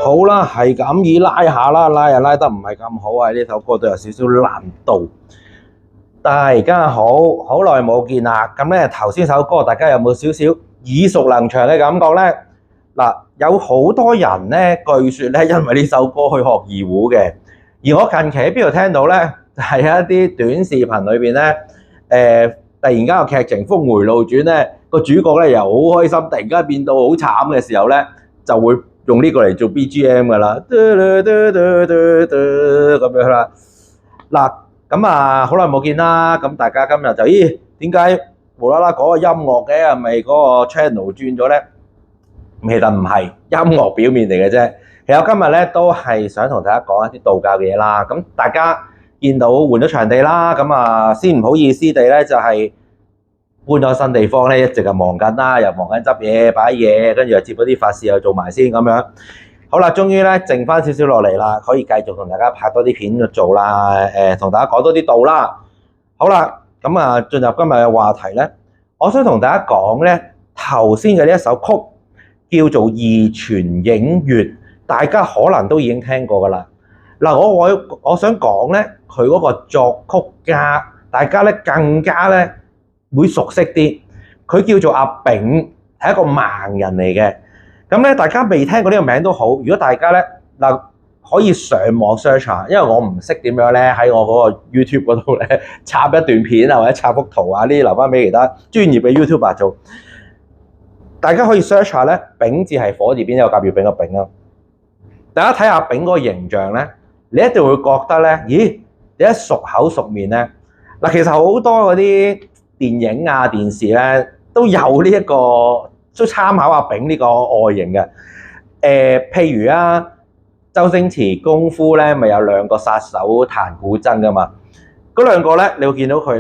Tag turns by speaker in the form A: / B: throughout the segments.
A: 好啦，係咁以拉下啦，拉又拉得唔係咁好啊！呢首歌都有少少難度。大家好，好耐冇見啦。咁咧頭先首歌，大家有冇少少耳熟能詳嘅感覺咧？嗱，有好多人咧，據說咧，因為呢首歌去學二胡嘅。而我近期喺邊度聽到咧，就係一啲短視頻裏邊咧，突然間個劇情峰迴路轉咧，個主角咧又好開心，突然間變到好慘嘅時候咧，就會用呢個嚟做 BGM 㗎啦，咁樣啦。嗱，咁啊好耐冇見啦，咁大家今日就點解無啦啦講個音樂嘅？係咪嗰個 channel 轉咗咧？其實唔係，音樂表面嚟嘅啫。其實我今日咧都係想同大家講一啲道教嘅嘢啦。咁大家見到換咗場地啦，咁啊先唔好意思地咧就係搬咗新地方咧，一直係忙緊啦，又忙緊執嘢擺嘢，跟住又接嗰啲法事又做埋先咁樣。好啦，終於咧剩翻少少落嚟啦，可以繼續同大家拍多啲片做啦，同大家講多啲道啦。好啦，咁啊進入今日嘅話題咧，我想同大家講咧頭先嘅呢一首曲叫做《二泉映月》，大家可能都已經聽過㗎啦。嗱，我想講咧，佢嗰個作曲家，大家咧更加咧會熟悉啲。佢叫做阿炳，係一個盲人嚟嘅。咁咧，大家未聽過呢個名都好。如果大家咧嗱可以上網 search 下，因為我唔識點樣咧喺我嗰個 YouTube 嗰度咧插一段片啊，或者插幅圖啊，呢啲留翻俾其他專業嘅 YouTuber 做。大家可以 search 下咧，丙字係火字邊有甲乙丙嘅丙啊。大家睇下丙嗰個形象咧，你一定會覺得咧，咦？你一熟口熟面咧，嗱，其實好多嗰啲電影啊、電視咧都有呢、都參考阿丙呢個外形嘅。譬如啊，周星馳功夫咧，咪有兩個殺手彈古箏噶嘛？嗰兩個咧，你會見到佢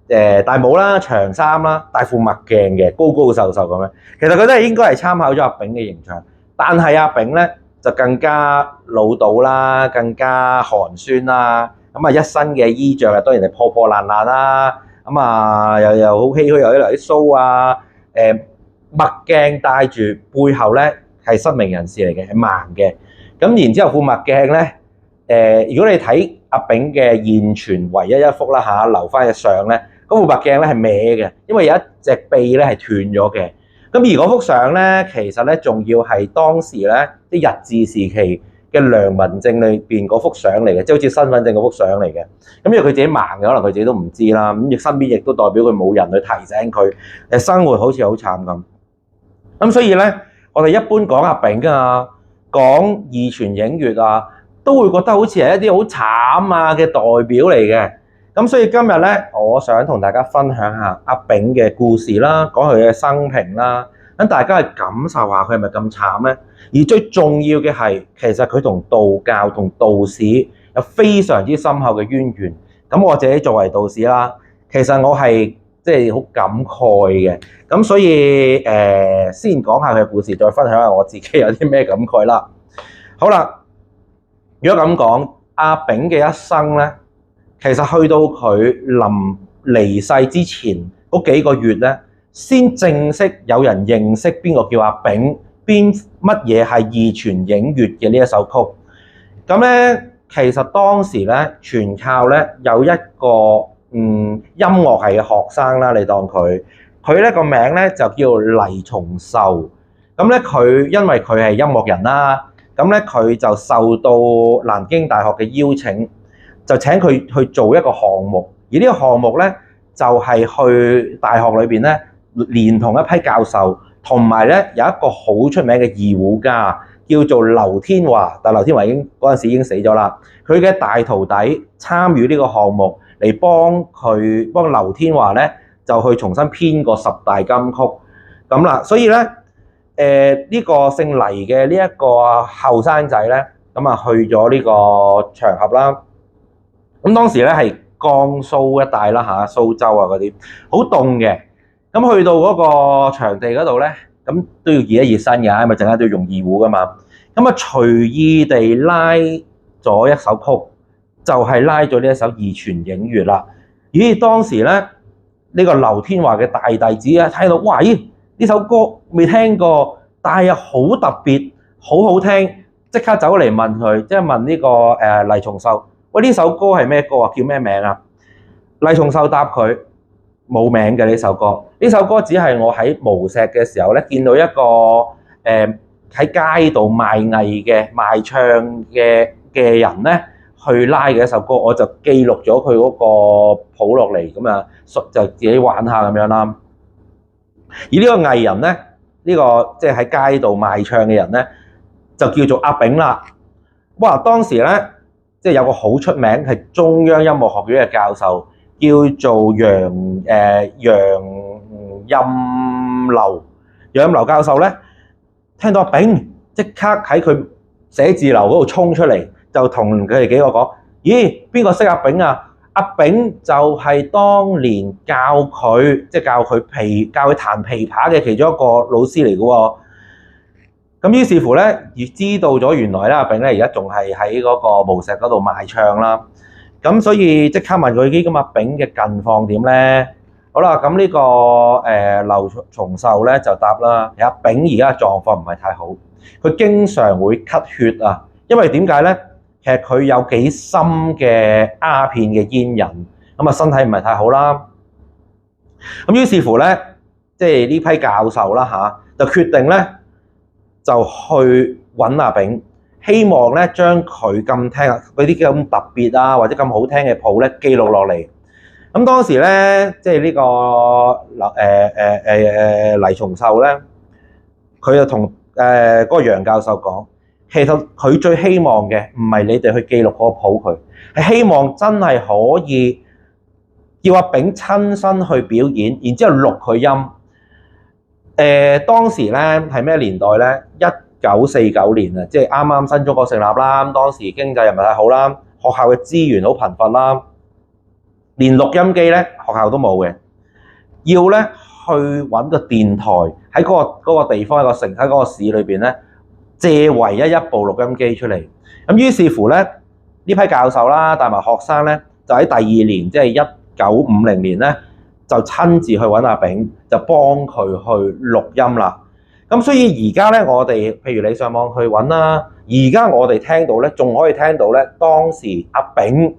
A: 咧，戴帽啦、長衫啦、戴副墨鏡嘅，高高瘦瘦咁樣。其實佢都係應該係參考咗阿丙嘅形象，但係阿丙咧就更加老道啦，更加寒酸啦。咁啊，一身嘅衣着啊，當然係破破爛爛啦。咁啊，又好唏噓，又啲鬚啊，墨鏡戴住，背後咧係失明人士嚟嘅，係盲嘅。咁然之後副墨鏡咧，如果你睇阿丙嘅現存唯一一幅啦嚇，留翻嘅相咧，嗰副墨鏡咧係歪嘅，因為有一隻臂咧係斷咗嘅。咁而嗰幅相咧，其實咧仲要係當時咧啲日治時期嘅良民證裏邊嗰幅相嚟嘅，即係好似身份證嗰幅相嚟嘅。咁因為佢自己盲嘅，可能佢自己都唔知啦。咁亦身邊亦都代表佢冇人去提醒佢，生活好似好慘咁。咁所以咧，我哋一般講阿丙啊，講義傳影月啊，都會覺得好似係一啲好慘啊嘅代表嚟嘅。咁所以今日咧，我想同大家分享下阿丙嘅故事啦，講佢嘅生平啦，等大家去感受下佢係咪咁慘咧。而最重要嘅係，其實佢同道教同道士有非常之深厚嘅淵源。咁我自己作為道士啦，其實我係即係好感慨嘅。咁所以先講下佢嘅故事，再分享下我自己有啲咩感慨啦。好啦，如果咁講，阿丙嘅一生咧，其實去到佢臨離世之前嗰幾個月咧，先正式有人認識邊個叫阿丙，乜嘢係義傳影月嘅呢一首曲。咁咧，其實當時咧，全靠咧有一個音樂系嘅學生啦，你當佢咧個名咧就叫黎松壽。咁咧佢因為佢係音樂人啦，咁咧佢就受到南京大學嘅邀請，就請佢去做一個項目。而呢個項目咧就係去大學裏邊咧，連同一批教授，同埋咧有一個好出名嘅二胡家叫做劉天華，但劉天華嗰陣時已經死咗啦。佢嘅大徒弟參與呢個項目嚟幫劉天華咧就去重新編個十大金曲咁啦。所以咧呢個姓黎嘅呢一個後生仔咧，咁啊去咗呢個場合啦。咁當時咧係江蘇一帶啦嚇，蘇州啊嗰啲好凍嘅。咁去到嗰個場地嗰度咧，咁都要熱一熱身嘅，因為陣間都要用二胡噶嘛。咁啊隨意地拉咗一首曲，就係拉咗呢一首《義傳影月》啦。咦，當時咧呢個劉天華嘅大弟子啊，睇到哇，咦呢首歌未聽過，但係又好特別，好好聽，即刻走嚟問佢，即係問呢個黎松壽，喂，呢首歌係咩歌啊？叫咩名啊？黎松壽答佢冇名嘅呢首歌，呢首歌只係我喺無錫嘅時候咧，見到一個喺街度賣藝嘅賣唱嘅人咧去拉嘅一首歌，我就記錄咗佢嗰個譜落嚟，咁啊就自己玩下咁樣啦。而呢個藝人咧，呢個即係喺街度賣唱嘅人咧，就叫做阿丙啦。哇！當時咧即係有個好出名係中央音樂學院嘅教授，叫做楊任流教授咧，聽到阿丙即刻喺佢寫字樓嗰度衝出嚟，就同佢哋幾個講：咦，邊個識阿丙啊？阿丙就係當年教佢彈琵琶嘅其中一個老師嚟嘅喎。咁於是乎咧，而知道咗原來咧阿丙咧而家仲係喺嗰個無錫嗰度賣唱啦。咁所以即刻問佢啲咁阿丙嘅近況點咧？好啦，咁呢個劉松壽咧就答啦，阿丙而家狀況唔係太好，佢經常會咳血啊。因為點解咧？其實佢有幾深嘅鴉片嘅煙癮，咁啊身體唔係太好啦。咁於是乎咧，即係呢批教授啦嚇，就決定咧就去揾阿丙，希望咧將佢咁聽嗰啲咁特別啊或者咁好聽嘅譜咧記錄落嚟。咁當時咧，即係呢個黎松壽咧，佢就同嗰個楊教授講，其實佢最希望嘅唔係你哋去記錄嗰個譜，佢係希望真係可以叫阿炳親身去表演，然之後錄佢音。當時咧係咩年代咧？1949年啊，即係啱啱新中國成立啦。咁當時經濟又唔係太好啦，學校嘅資源好貧乏啦，連錄音機咧學校都冇嘅，要咧去揾個電台喺嗰個地方喺嗰個市裏邊咧借唯一一部錄音機出嚟。咁於是乎咧呢批教授啦帶埋學生咧就喺第二年，即係1950年咧，就親自去揾阿炳，就幫佢去錄音啦。咁所以而家咧，我哋譬如你上網去揾啦，而家我哋聽到咧，仲可以聽到咧當時阿炳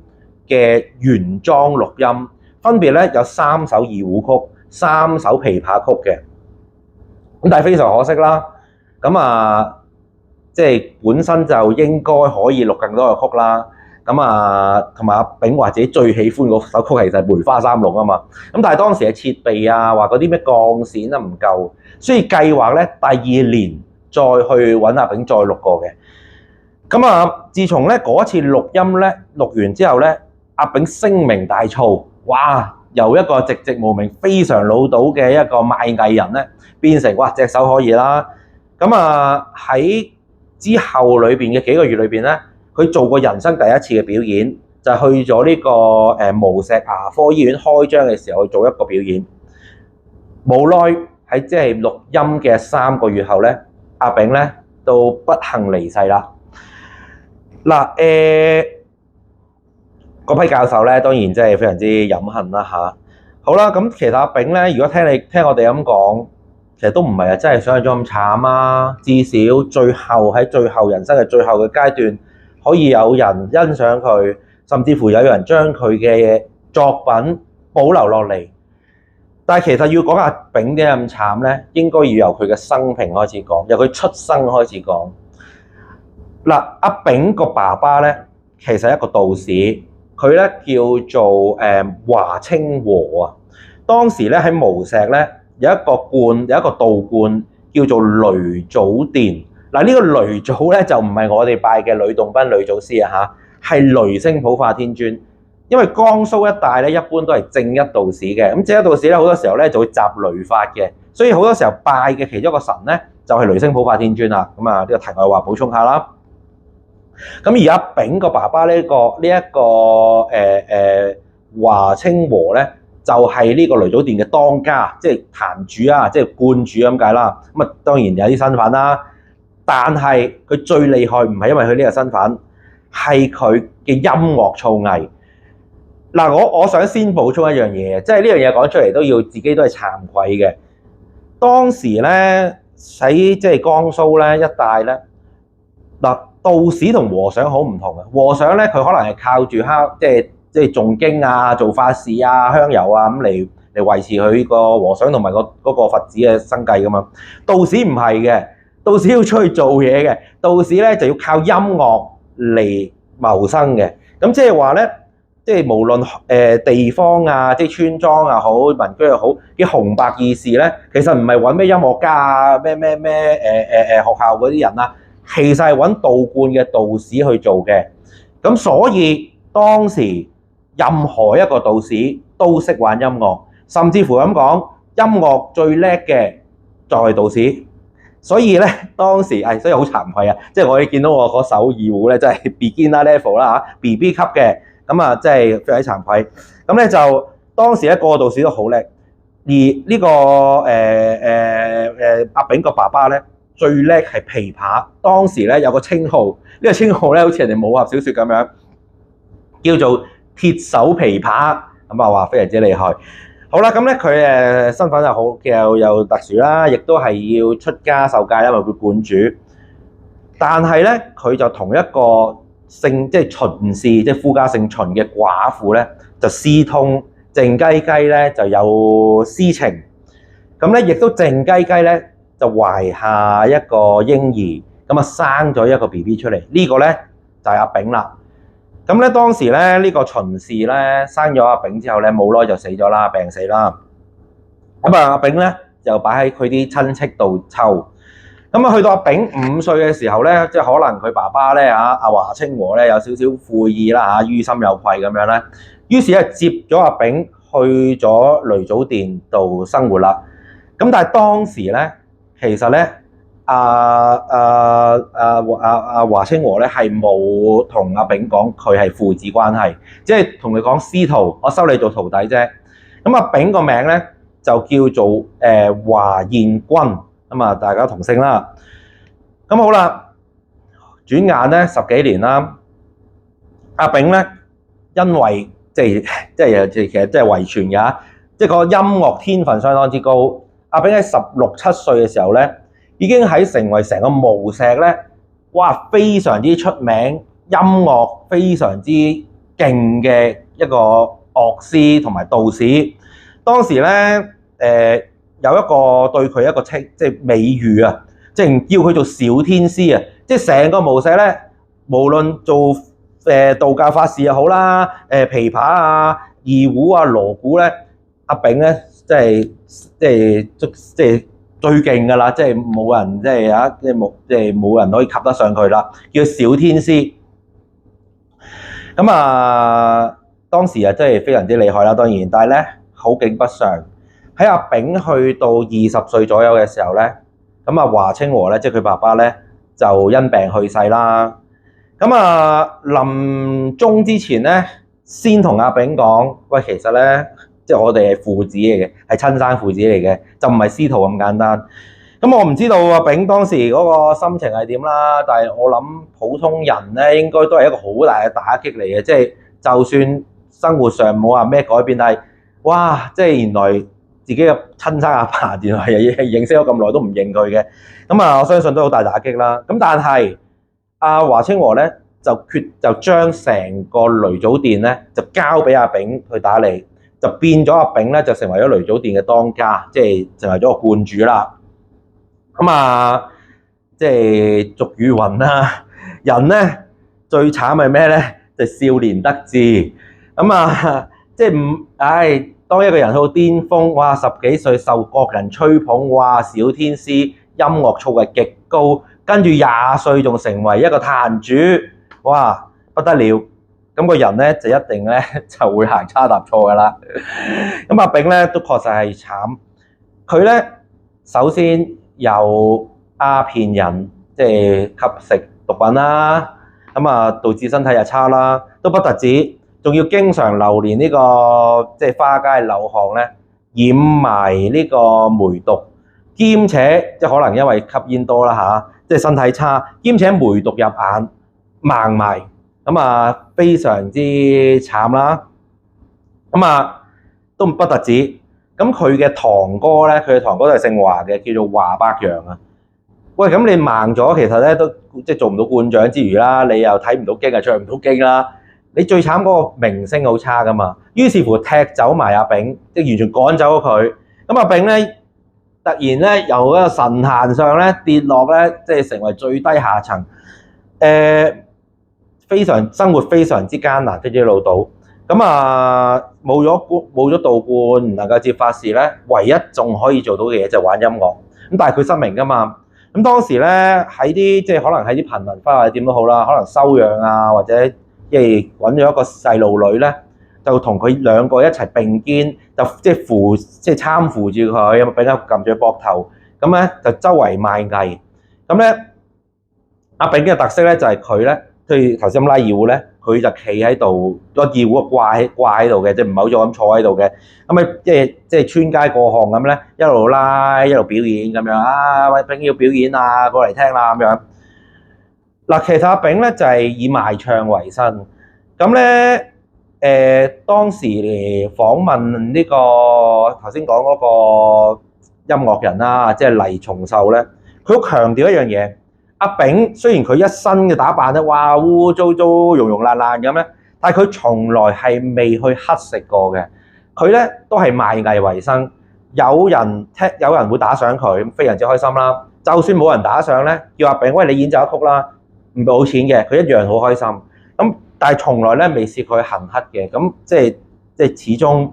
A: 嘅原裝錄音，分別咧有3首二胡曲、3首琵琶曲嘅。咁但係非常可惜啦，咁即係本身就應該可以錄更多嘅曲啦。同埋阿炳話自己最喜歡嗰首曲其實係梅花三弄啊嘛。咁但係當時嘅設備啊，話嗰啲咩鋼線都唔夠，所以計劃咧第2年再去揾阿炳再錄過嘅。自從咧嗰次錄音咧錄完之後咧，阿炳聲名大噪，哇！由一個寂寂無名、非常潦倒嘅一個賣藝人咧，變成哇隻手可以啦。喺之後裏邊嘅幾個月裏邊咧，佢做過人生第一次嘅表演，就去咗呢個無錫牙科醫院開張嘅時候去做一個表演。無奈喺即係錄音嘅3個月後咧，阿炳咧都不幸離世啦。嗰批教授咧當然真係非常之飲恨啦嚇。好啦，咁其實阿炳咧，如果聽我哋咁講，其實都唔係真係想象中咁慘啊。至少喺最後人生嘅最後嘅階段，可以有人欣賞佢，甚至乎有人將佢嘅作品保留落嚟。但係其實要講阿炳點解咁慘咧，應該要由佢嘅生平開始講，由佢出生開始講。阿炳個爸爸咧，其實係一個道士，佢咧叫做華清和啊。當時咧喺無錫咧有一個道觀叫做雷祖殿。呢個雷祖咧就唔係我哋拜嘅呂洞賓呂祖師啊嚇，係雷聲普化天尊。因為江蘇一帶咧一般都係正一道士嘅，咁正一道士咧好多時候咧就會集雷法嘅，所以好多時候拜嘅其中一個神咧就係雷聲普化天尊啦。呢個題外話補充下啦。咁而阿炳個爸爸呢個華清和咧，就係呢個雷祖殿嘅當家，即係壇主啊，即係觀主咁解啦。當然有啲身份啦，但係佢最厲害唔係因為佢呢個身份，係佢嘅音樂造詣。我想先補充一樣嘢，即係呢樣嘢講出嚟都要自己都係慚愧嘅。當時咧喺即係江蘇咧一帶咧，道士同和尚好唔同嘅。和尚咧佢可能係靠住即係誦經啊、做法事啊、香油啊咁嚟維持佢個和尚同埋嗰個佛子嘅生計噶嘛。道士唔係嘅，道士要出去做嘢嘅，道士咧就要靠音樂嚟謀生嘅。咁即係話咧，即係無論地方啊，即係村莊又好，民居又好嘅紅白二事咧，其實唔係揾咩音樂家啊、咩學校嗰啲人啊，其實係揾道觀嘅道士去做嘅。咁所以當時任何一個道士都識玩音樂，甚至乎咁講，音樂最叻嘅就係道士。所以咧，當時所以好慚愧啊！即係我哋見到我嗰首二胡咧，真係 beginner level 啦嚇，BB 級嘅，即係非常之慚愧。咁咧就當時咧個個道士都好叻，而呢個阿炳個爸爸咧最叻係琵琶。當時咧有個稱號，呢個稱號咧好似人哋武俠小説咁樣，叫做鐵手琵琶，話非常之厲害。好啦，咁咧佢身份又好又特殊啦，亦都係要出家受戒，因為佢觀主。但係咧，佢就同一個即係秦氏，即係夫家姓秦嘅寡婦咧，就私通，靜雞雞咧就有私情。咁咧，亦都靜雞雞咧就懷下一個嬰兒，生咗一個 BB 出嚟。呢個咧就係阿炳啦。咁咧當時咧呢個秦氏咧生咗阿炳之後咧冇耐就死咗啦，病死啦。阿炳咧就擺喺佢啲親戚度湊。咁啊，去到阿炳5歲嘅時候咧，即係可能佢爸爸咧阿華清和咧有少少悔意啦於心有愧咁樣咧，於是咧接咗阿炳去咗雷祖殿度生活啦。咁但係當時咧，其實咧華清和咧係冇同阿炳講佢係父子關係，即係同佢講師徒，我收你做徒弟啫。咁阿炳個名咧就叫做華彥君。咁啊，大家同姓啦。咁好啦，轉眼咧10幾年啦，阿炳咧因為其實即係遺傳㗎，即係個音樂天分相當之高。阿炳喺16、17歲嘅時候咧，已經喺成為成個無錫咧，哇非常之出名，音樂非常之勁嘅一個樂師同埋道士。當時咧有一個對佢一個即係美譽啊，即係叫佢做小天師啊！即係成個無錫咧，無論做道教法事又好啦，琵琶啊、二胡啊、鑼鼓咧，阿炳咧即係最勁㗎啦！即係冇人即係冇人可以及得上佢啦，叫小天師。咁啊，當時啊真係非常之厲害啦，當然，但係咧好景不常。喺阿炳去到20歲左右嘅時候咧，咁啊華清和咧，即係佢爸爸咧，就因病去世啦。咁啊臨終之前咧，先同阿炳講：喂，其實咧，即係我哋係父子嚟嘅，係親生父子嚟嘅，就唔係師徒咁簡單。咁我唔知道阿炳當時嗰個心情係點啦，但係我諗普通人咧，應該都係一個好大嘅打擊嚟嘅，即係就算生活上冇話咩改變，但係哇，即係原來自己嘅親生阿爸原來係認識咗咁耐都唔認佢嘅，咁啊我相信都好大打擊啦。咁但係阿華清和咧就將成個雷祖殿咧就交俾阿炳去打理，就變咗阿炳咧就成為咗雷祖殿嘅當家，即係成為咗個觀主啦。咁啊，即係俗語云啦，人咧最慘係咩咧？就少年得志。咁啊，即係當一個人去到巔峰，哇10幾歲受國人吹捧，哇小天師，音樂造詣極高，跟住20歲仲成為一個壇主，哇不得了！咁個人咧就一定咧就會行差踏錯噶啦。咁阿炳咧都確實係慘，佢咧首先有鴉片癮，即係吸食毒品啦，咁啊導致身體又差啦，都不特止。仲要經常流連呢個即係花街柳巷咧，染埋呢個梅毒，兼且即係可能因為吸煙多啦嚇，即係身體差，兼且梅毒入眼，盲埋，咁啊非常之慘啦。咁啊都不特止，咁佢嘅堂哥咧，佢嘅堂哥都係姓華嘅，叫做華伯陽啊。喂，咁你盲咗，其實咧都即係做唔到觀長之餘啦，你又睇唔到經啊，唱唔到經啦。你最慘嗰個名聲好差噶嘛，於是乎踢走埋阿炳，即係完全趕走咗佢。咁阿炳咧突然咧由一個神壇上咧跌落咧，即係成為最低下層，生活非常之艱難，非常之潦倒。咁啊冇咗道觀，唔能夠接法事咧，唯一仲可以做到嘅嘢就係玩音樂。咁但係佢失明噶嘛，咁當時咧喺啲即係可能喺啲貧民窟或者點都好啦，可能收養啊或者即係揾咗一個細路女咧，就同佢兩個一齊並肩，就即係攙扶住佢，咁俾佢撳住膊頭，咁咧就周圍賣藝。咁咧阿炳嘅特色咧就係佢咧，譬如頭先咁拉二胡咧，佢就企喺度，個二胡掛喺度嘅，即係唔係好似咁坐喺度嘅。咁咪即係穿街過巷咁咧，一路拉一路表演咁樣啊！喂，炳要表演啊，過嚟聽啦咁樣。嗱，其實阿炳咧就係以賣唱為生，咁咧當時嚟訪問呢個頭先講嗰個音樂人啦，即係黎松壽咧，佢好強調一樣嘢。阿炳雖然佢一身嘅打扮咧，哇污污糟糟、溶溶爛爛咁咧，但係佢從來係未去乞食過嘅。佢咧都係賣藝為生，有人會打賞佢，非常之開心啦。就算冇人打賞咧，叫阿炳喂你演奏一曲啦。唔冇錢嘅，佢一樣好開心。咁但係從來咧未試過去行乞嘅。咁即係始終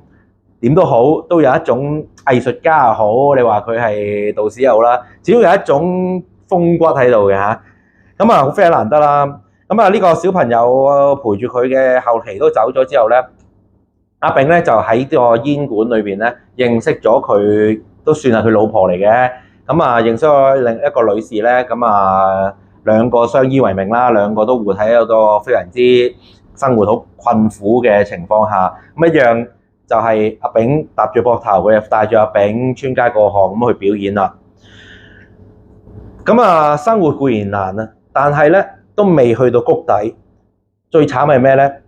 A: 點都好，都有一種藝術家又好，你話佢係道士又好啦，只要有一種風骨喺度嘅嚇。咁啊，好非常難得啦。咁啊，呢個小朋友陪住佢嘅後期都走咗之後咧，阿炳咧就喺個煙館裏邊咧認識咗佢，都算係佢老婆嚟嘅。咁啊，認識咗另一個女士咧，咁啊兩個相依為命啦，兩個都活喺一個非常之生活好困苦嘅情況下，咁一樣就係阿炳搭住膊頭，佢又帶住阿炳穿街過巷咁去表演啦。咁啊，生活固然難啊，但係咧都未去到谷底。最慘係咩咧？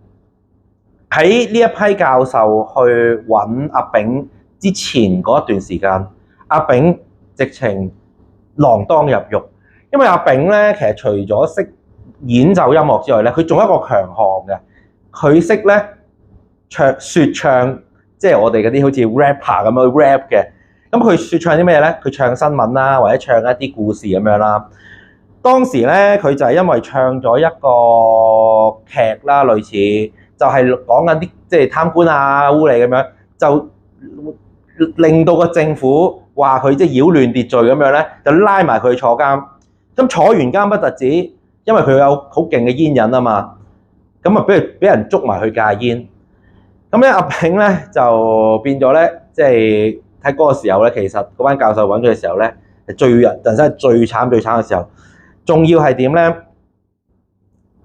A: 喺呢一批教授去揾阿炳之前嗰一段時間，阿炳直情鋃鐺入獄，因為阿炳咧其實除咗識演奏音樂之外咧，佢仲有一個強項嘅，佢識咧説唱，即係我哋嗰啲好似 rapper 咁樣 rap 嘅。咁佢説唱啲咩咧？佢唱新聞啦，或者唱一啲故事咁樣啦。當時咧，佢就係因為唱咗一個劇啦，類似就係講緊啲即係貪官啊、污吏咁樣，就令到個政府話佢即係擾亂秩序咁樣咧，就拉埋佢坐監。咁坐完監不特止，因為佢有好勁嘅煙癮啊嘛，咁啊俾人捉埋去戒煙。咁咧阿炳咧就變咗咧，即係喺嗰個時候咧，其實嗰班教授揾佢嘅時候咧，係人生係最慘嘅時候。仲要係點咧？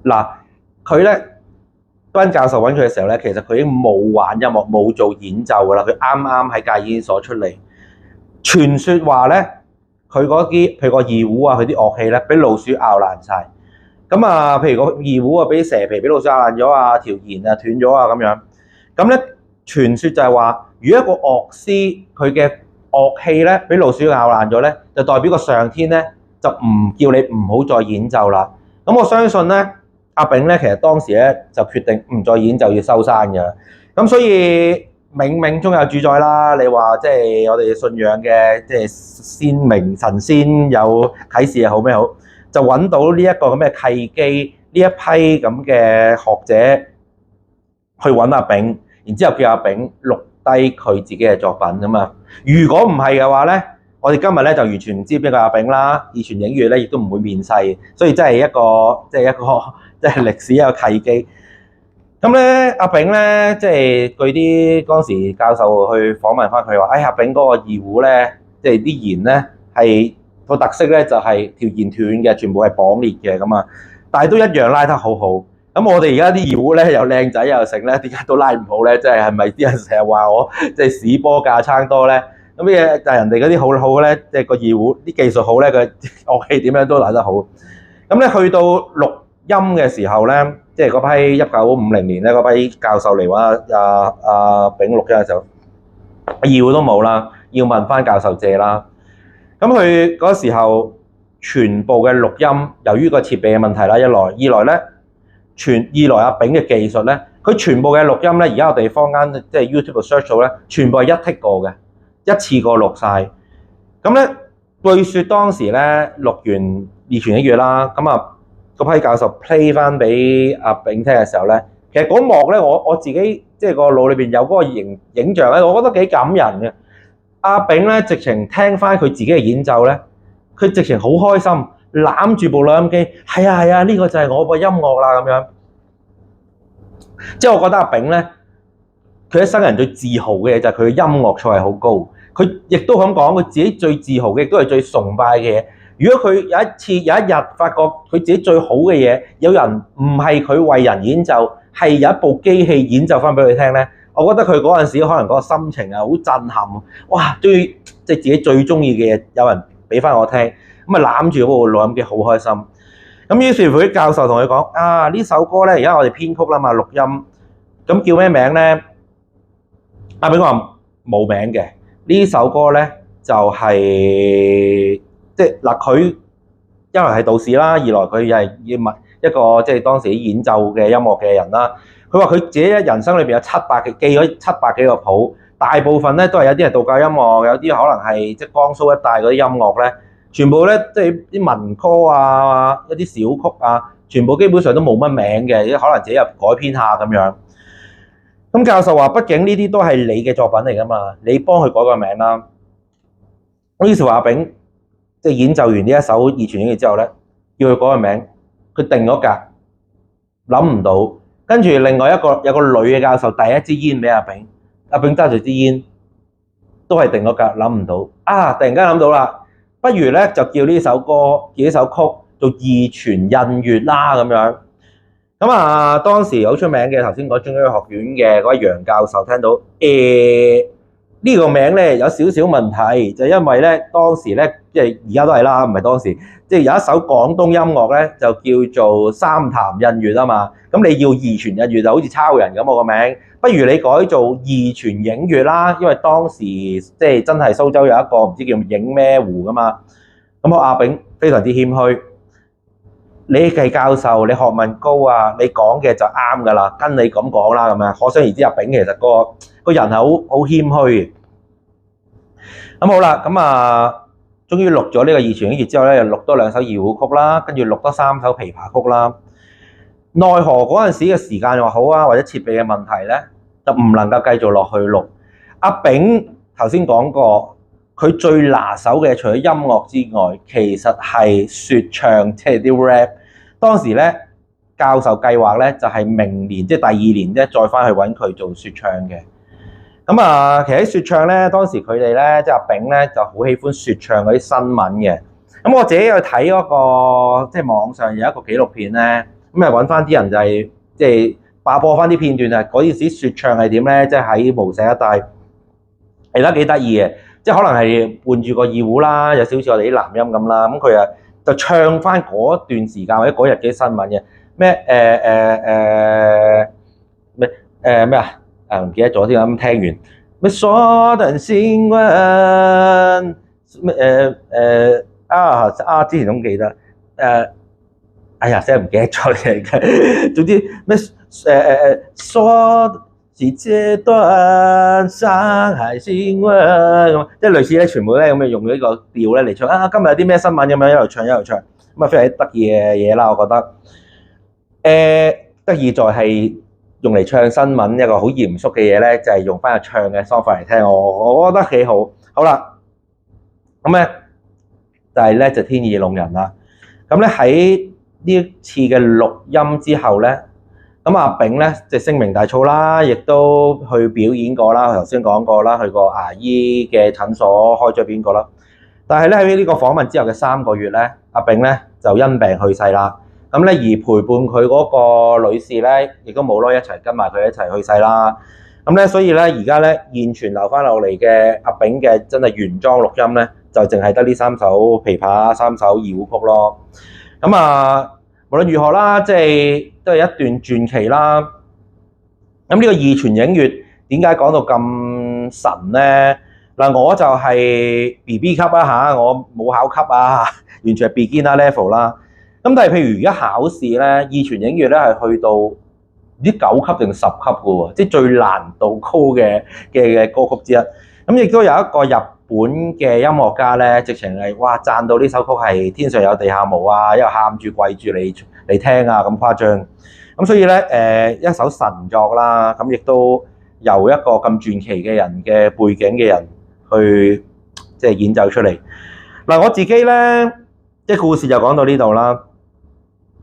A: 嗱，佢咧班教授揾佢嘅時候咧，其實佢已經冇玩音樂、冇做演奏噶啦。佢啱啱喺戒煙所出嚟，傳說話咧，佢嗰啲譬如個二胡啊，佢啲樂器咧，俾老鼠咬爛晒。咁啊，譬如個二胡啊，俾蛇皮俾老鼠咬爛咗啊，條弦啊斷咗啊咁樣。咁咧傳說就係話，如果一個樂師佢嘅樂器咧俾老鼠咬爛咗咧，就代表個上天咧，就唔叫你唔好再演奏啦。咁我相信咧，阿炳咧其實當時咧就決定唔再演奏，要收山嘅。咁所以冥冥中有主宰啦。你話即係我哋信仰嘅即係先明神仙有啟示又好咩好，就揾到呢一個咁嘅契機，呢一批咁嘅學者去揾阿炳，然之後叫阿炳錄低佢自己嘅作品咁啊。如果唔係嘅話咧，我哋今日咧就完全唔知邊個阿炳啦，二泉映月咧亦都唔會面世，所以真係一個歷史一個契機。咁咧阿炳咧即係據啲當時教授去訪問翻佢話，阿炳嗰個二胡咧，即係啲弦咧係個特色咧就係條弦斷嘅，全部係綁裂嘅咁啊，但係都一樣拉得好好。咁我哋而家啲二胡咧又靚仔又成咧，點解都拉唔好咧？即係咪啲人成日話我即係屎波架撐多咧？咁嘢就係人哋嗰啲好咧，即係個二胡啲技術好咧，個樂器點樣都拉得好。咁咧去到錄音嘅時候咧，即係嗰批1950年咧嗰批教授嚟揾阿炳錄音嘅時候，二胡都冇啦，要問翻教授借啦。咁佢嗰時候全部嘅錄音，由於個設備嘅問題啦，一來咧，二來阿炳嘅技術咧，佢全部嘅錄音咧，而家我哋坊間即係 YouTube search 到咧，全部係一 take 過嘅。一次過錄晒，咁咧據說當時咧錄完二泉映月啦，咁啊嗰批教授 play 翻俾阿炳聽嘅時候咧，其實嗰幕咧我自己即係個腦裏邊有嗰個影像咧，我覺得幾感人嘅。阿炳咧直情聽翻佢自己嘅演奏咧，佢直情好開心，攬住部錄音機，係啊，呢個就係我個音樂啦咁樣。即係我覺得阿炳咧，佢一生人最自豪嘅嘢就係佢嘅音樂素養好高。佢亦都咁講，佢自己最自豪嘅亦都係最崇拜嘅嘢。如果佢有一日發覺佢自己最好嘅嘢，有人唔係佢為人演奏，係有一部機器演奏翻俾佢聽咧，我覺得佢嗰陣時可能嗰個心情啊好震撼。哇！終於即係自己最中意嘅嘢有人俾翻我聽，咁啊攬住嗰部錄音機好開心。咁於是乎啲教授同佢講：啊呢首歌咧，而家我哋編曲啦嘛，錄音，咁叫咩名咧？阿炳話冇名嘅。呢首歌咧就係即係嗱，佢一來係道士啦，二來佢又係要問一個即係當時演奏嘅音樂嘅人啦。佢話佢自己人生裏邊有記咗700幾個譜，大部分咧都係有啲係道教音樂，有啲可能係即係江蘇一帶嗰啲音樂咧，全部咧即係啲民歌啊、一啲小曲啊，全部基本上都冇乜名嘅，可能自己又改編下咁樣。咁教授話：畢竟呢啲都係你嘅作品嚟㗎嘛，你幫佢改個名啦。於是話阿炳即係演奏完呢一首二泉映月之後咧，叫佢改個名，佢定咗格，諗唔到。跟住另外有個女嘅教授遞一支煙俾阿炳，阿炳揸住支煙，都係定咗格，諗唔到啊！突然間諗到啦，不如咧就叫呢首歌、叫呢首曲做二泉映月啦咁樣。咁啊，當時好出名嘅頭先講中央學院嘅嗰位楊教授聽到呢個名咧有少少問題，就因為咧當時咧即係而家都係啦，唔係當時，即係有一首廣東音樂咧就叫做三潭印月啊嘛。咁你要二泉印月就好似抄人咁我個名，不如你改做二泉映月啦，因為當時即係真係蘇州有一個唔知叫影咩湖噶嘛。咁阿炳非常之謙虛，你係教授，你學問高啊，你講嘅就啱噶啦，跟你咁講啦咁樣。可想而知阿炳其實個人係好謙虛嘅。咁好啦，咁啊，終於錄咗呢個二泉映月之後咧，又錄多2首二胡曲啦，跟住錄多3首琵琶曲啦。奈何嗰陣時嘅時間又好啊，或者設備嘅問題咧，就唔能夠繼續落去錄。阿炳頭先講過，佢最拿手嘅除咗音樂之外，其實係説唱，即係啲 rap。當時咧，教授計劃咧就係明年即係第2年咧，再翻去揾佢做説唱嘅。咁啊，其實喺説唱咧，當時佢哋咧即係阿炳咧就好喜歡説唱嗰啲新聞嘅。咁我自己去睇嗰個即係網上有一個紀錄片咧。咁啊揾翻啲人就係即係播翻啲片段啊！嗰陣時説唱係點咧？即係喺無錫一帶，係得幾得意嘅，即係可能係伴住個二胡啦，有少少我哋啲男音咁啦。咁佢啊就唱翻嗰段時間或者嗰日嘅新聞嘅咩咩啊？唔記得咗添啊！咁聽完咩所等新聞咩之前都記得哎呀，真係唔記得咗嚟嘅。總之咩說是這段上海新聞咁，即係類似咧，全部咧咁用呢個調咧嚟唱啊。今日有啲咩新聞咁樣一路唱一路唱，咁啊非常之得意嘅嘢啦，我覺得。得意在係用嚟唱新聞一個好嚴肅嘅嘢咧，就係用翻個唱嘅方法嚟聽，我覺得幾好。好啦，咁咧但係咧就天意弄人啦。咁咧喺呢一次嘅錄音之後咧，咁阿炳咧就聲名大噪啦，亦都去表演過啦。我頭先講過啦，去過牙醫嘅診所開咗表演過啦。但係咧喺呢個訪問之後嘅3個月咧，阿炳咧就因病去世啦。咁咧而陪伴佢嗰個女士咧，亦都冇耐一齊跟埋佢一齊去世啦。咁咧所以咧而家咧現存留翻落嚟嘅阿炳嘅真係原裝錄音咧，就淨係得呢3首琵琶、3首二胡曲咯。咁啊，無論如何啦，即係都係一段傳奇啦。咁呢個二泉映月點解講到咁神咧？嗱，我就係 BB 級啦嚇，我冇考級啊，完全係 beginner level 啦。咁但係譬如而家考試咧，二泉映月咧係去到唔知9級定10級嘅喎，即係最難度高嘅歌曲之一。咁亦都有一個日本嘅音樂家咧，直情係哇讚到呢首曲係天上有地下無啊，一路喊住跪住嚟聽啊，咁誇張。咁所以咧一首神作啦，咁亦都由一個咁傳奇嘅人嘅背景嘅人去即係演奏出嚟。嗱，我自己咧即係故事就講到呢度啦。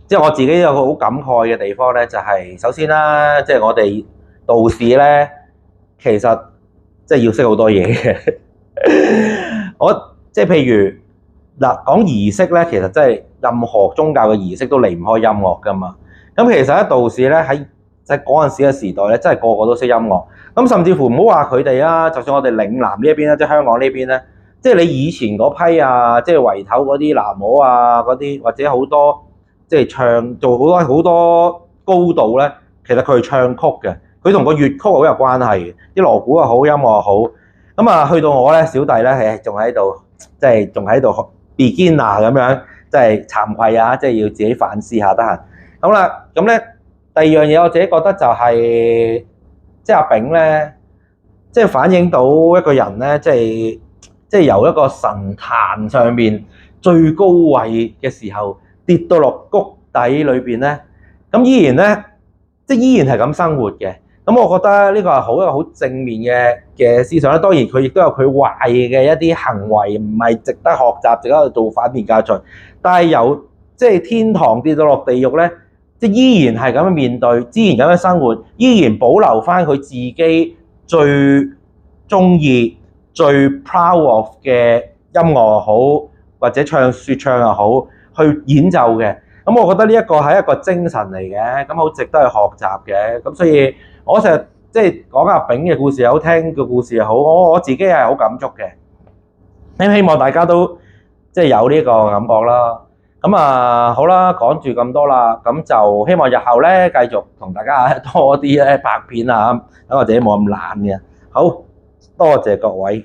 A: 即係我自己有個好感慨嘅地方咧，就係首先啦，即係我哋道士咧，其實即係要識好多嘢嘅。我即係譬如嗱講儀式咧，其實真係任何宗教嘅儀式都離唔開音樂噶嘛。咁其實咧道士咧喺即係嗰陣時嘅時代咧，真係個個都識音樂。咁甚至乎唔好話佢哋啦，就算我哋嶺南呢一邊咧，即係香港呢邊咧，即係你以前嗰批啊，即係圍頭嗰啲喃嘸啊嗰啲，或者好多即係唱做好多高度咧，其實佢係唱曲嘅，佢同個粵曲好有關係嘅，啲鑼鼓又好，音樂又好。咁啊，去到我咧，小弟咧係仲喺度，即係仲喺度 beginner 咁樣，即係慚愧啊，即係要自己反思下得閒。咁啦，咁咧第二樣嘢我自己覺得就係，即係阿炳咧，即係反映到一個人咧，即係由一個神壇上面最高位嘅時候跌到落谷底裏邊咧，咁依然咧，即係依然係咁生活嘅。咁我覺得呢個係一個好正面嘅思想啦。當然佢亦都有佢壞嘅一啲行為，唔係值得學習，值得去做反面教材。但係由即係天堂跌到落地獄咧，即係依然係咁樣面對，依然咁樣生活，依然保留翻佢自己最中意、最 proud of 嘅音樂又好，或者説唱又好，去演奏嘅。咁我覺得呢一個係一個精神嚟嘅，咁好值得去學習嘅。咁所以我成日即係講阿炳嘅故事又好，聽嘅故事又好，我自己係好感觸嘅。咁希望大家都即係有呢個感覺啦。咁好啦，講住咁多啦，咁就希望日後咧繼續同大家多啲咧拍片啊，等我自己冇咁懶嘅。好，多謝各位。